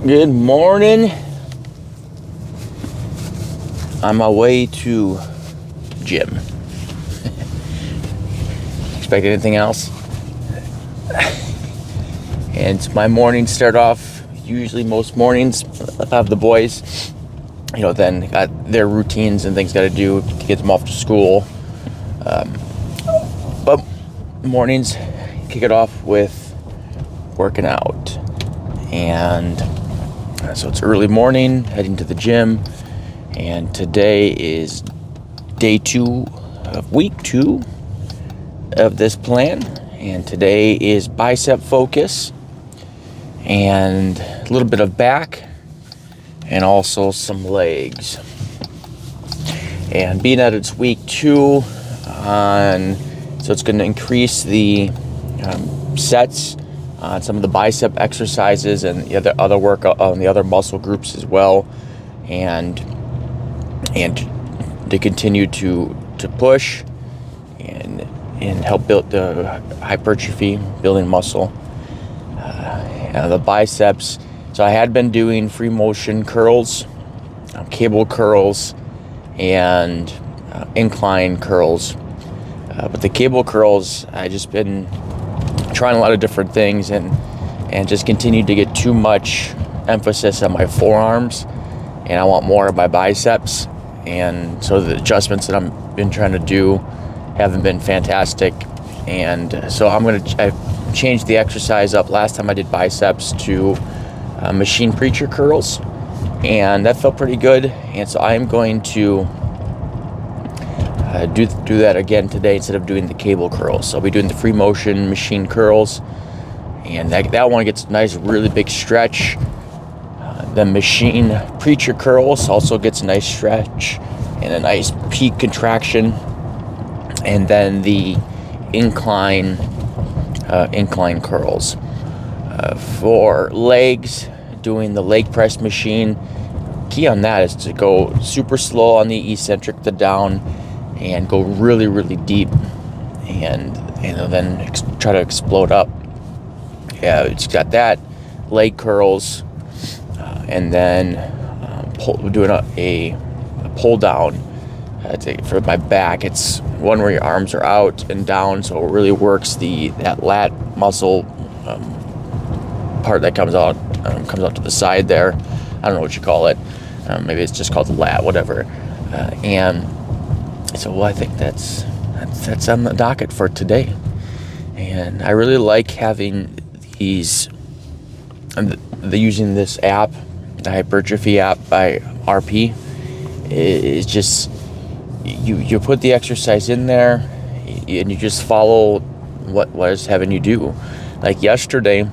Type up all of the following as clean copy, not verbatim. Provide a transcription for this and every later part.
Good morning. On my way to gym. Expect anything else? And my mornings start off, usually most mornings, I have the boys, then got their routines and things got to do to get them off to school. But mornings kick it off with working out. And so it's early morning, heading to the gym. And today is day 2 of week 2 of this plan. And today is bicep focus and a little bit of back and also some legs. And being that it's week 2 so it's going to increase the sets on some of the bicep exercises and the other workout on the other muscle groups as well, and to continue to push and help build the hypertrophy, building muscle. The biceps. So I had been doing free motion curls, cable curls, and incline curls. But the cable curls, I just been trying a lot of different things and just continued to get too much emphasis on my forearms, and I want more of my biceps. And so the adjustments that I've been trying to do haven't been fantastic. And so I changed the exercise up. Last time I did biceps to machine preacher curls, and that felt pretty good. And so I am going to do that again today instead of doing the cable curls. So I'll be doing the free motion machine curls, and that one gets a nice, really big stretch. The machine preacher curls also gets a nice stretch and a nice peak contraction. And then the incline curls. For legs, doing the leg press machine, key on that is to go super slow on the eccentric to down and go really, really deep, and then try to explode up. Yeah, it's got that, leg curls, and then doing a pull down for my back. It's one where your arms are out and down, so it really works that lat muscle part that comes out to the side there. I don't know what you call it. Maybe it's just called the lat, whatever. And so I think that's on the docket for today. And I really like having these, using this app, the hypertrophy app by RP. It's just, you put the exercise in there and you just follow what is having you do. Like yesterday,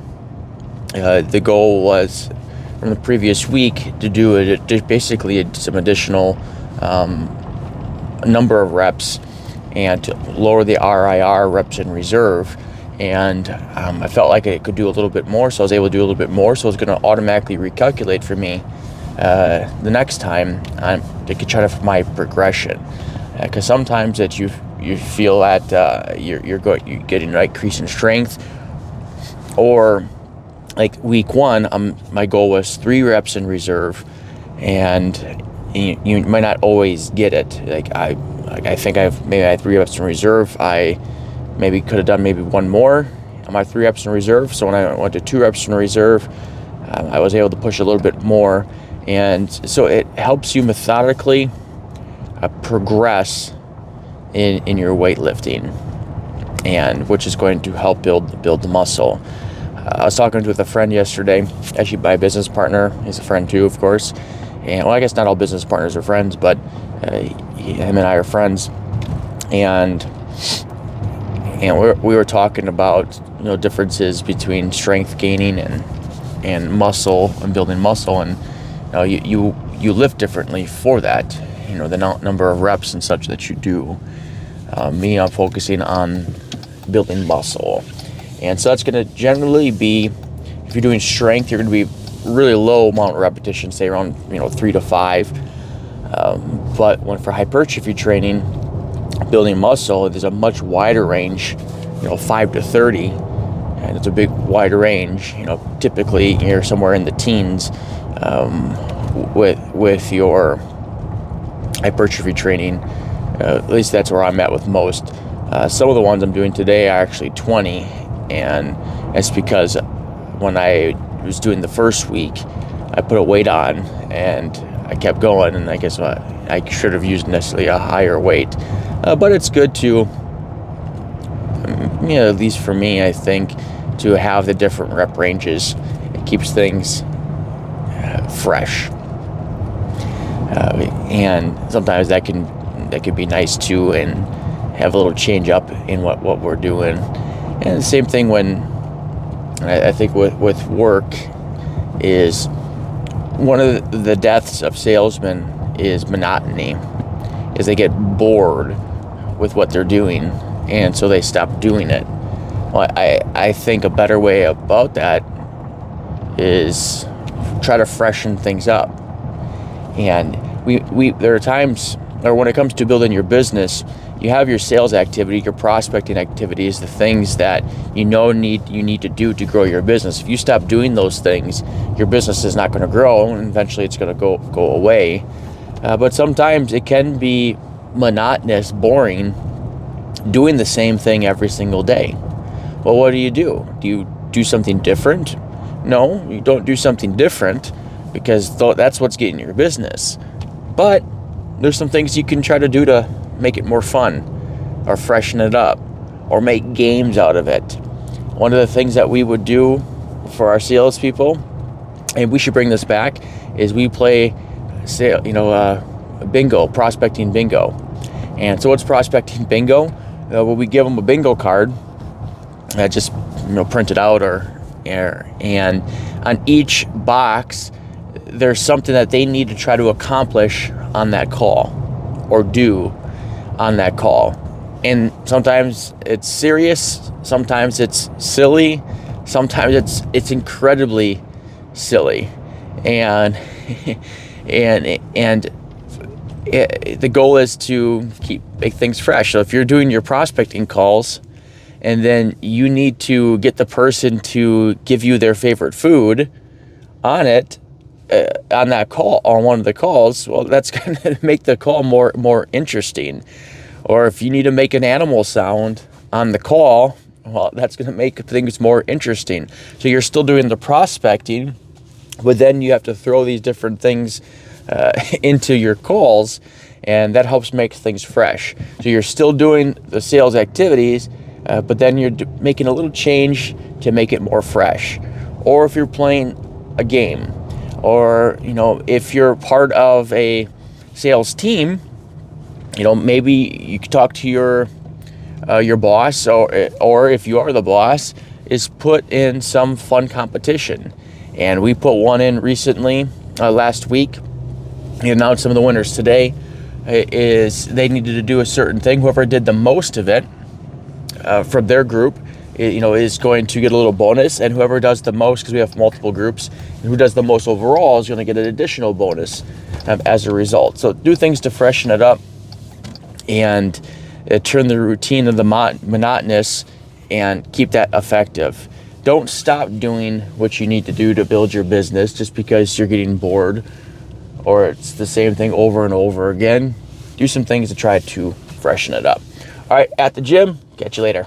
the goal was from the previous week to do basically some additional number of reps and to lower the RIR, reps in reserve. And I felt like I could do a little bit more, so I was able to do a little bit more. So it's going to automatically recalculate for me the next time to try to my progression. Because sometimes that you feel that you're getting an increase in strength, or like week 1, my goal was 3 reps in reserve, and you might not always get it. I think I had 3 reps in reserve. I maybe could have done maybe 1 more on my 3 reps in reserve. So when I went to 2 reps in reserve, I was able to push a little bit more. And so it helps you methodically progress in your weightlifting, and which is going to help build the muscle. I was talking with a friend yesterday, actually my business partner. He's a friend too, of course. And well, I guess not all business partners are friends, but him and I are friends. And we were talking about differences between strength gaining and muscle and building muscle, and you lift differently for that. The number of reps and such that you do. Me, I'm focusing on building muscle, and so that's going to generally be, if you're doing strength, you're going to be really low amount of repetitions, say around 3 to 5. But for hypertrophy training, building muscle, there's a much wider range, 5 to 30, and it's a big wide range. Typically you're somewhere in the teens with your hypertrophy training. At least that's where I'm at with most. Some of the ones I'm doing today are actually 20, and it's because when I was doing the first week, I put a weight on and I kept going, and I guess I should have used necessarily a higher weight. But it's good to, at least for me, I think, to have the different rep ranges. It keeps things fresh. And sometimes that can be nice too, and have a little change up in what we're doing. And the same thing when I think with work is one of the deaths of salesmen is monotony, is they get bored with what they're doing, and so they stop doing it. Well, I think a better way about that is try to freshen things up. And there are times, or when it comes to building your business, you have your sales activity, your prospecting activities, the things that you need to do to grow your business. If you stop doing those things, your business is not going to grow, and eventually it's going to go away. But sometimes it can be monotonous, boring, doing the same thing every single day. Well, what do? Do you do something different? No, you don't do something different, because that's what's getting your business. But there's some things you can try to do to make it more fun, or freshen it up, or make games out of it. One of the things that we would do for our salespeople, and we should bring this back, is we play bingo, prospecting bingo. And so what's prospecting bingo? Well, we give them a bingo card, just printed out, and on each box there's something that they need to try to accomplish on that call, or do on that call. And sometimes it's serious, sometimes it's silly, sometimes it's incredibly silly, and the goal is to make things fresh. So if you're doing your prospecting calls, and then you need to get the person to give you their favorite food on it, on that call, on one of the calls, well, that's going to make the call more interesting. Or if you need to make an animal sound on the call, well, that's going to make things more interesting. So you're still doing the prospecting, but then you have to throw these different things into your calls, and that helps make things fresh. So you're still doing the sales activities, but then you're making a little change to make it more fresh. Or if you're playing a game, or if you're part of a sales team, maybe you could talk to your boss, or if you are the boss, is put in some fun competition. And we put one in recently, last week. We announced some of the winners today. Is they needed to do a certain thing. Whoever did the most of it from their group, is going to get a little bonus, and whoever does the most, because we have multiple groups, and who does the most overall is going to get an additional bonus as a result. So do things to freshen it up, and turn the routine of the monotonous, and keep that effective. Don't stop doing what you need to do to build your business just because you're getting bored, or it's the same thing over and over again. Do some things to try to freshen it up. All right, at the gym. Catch you later.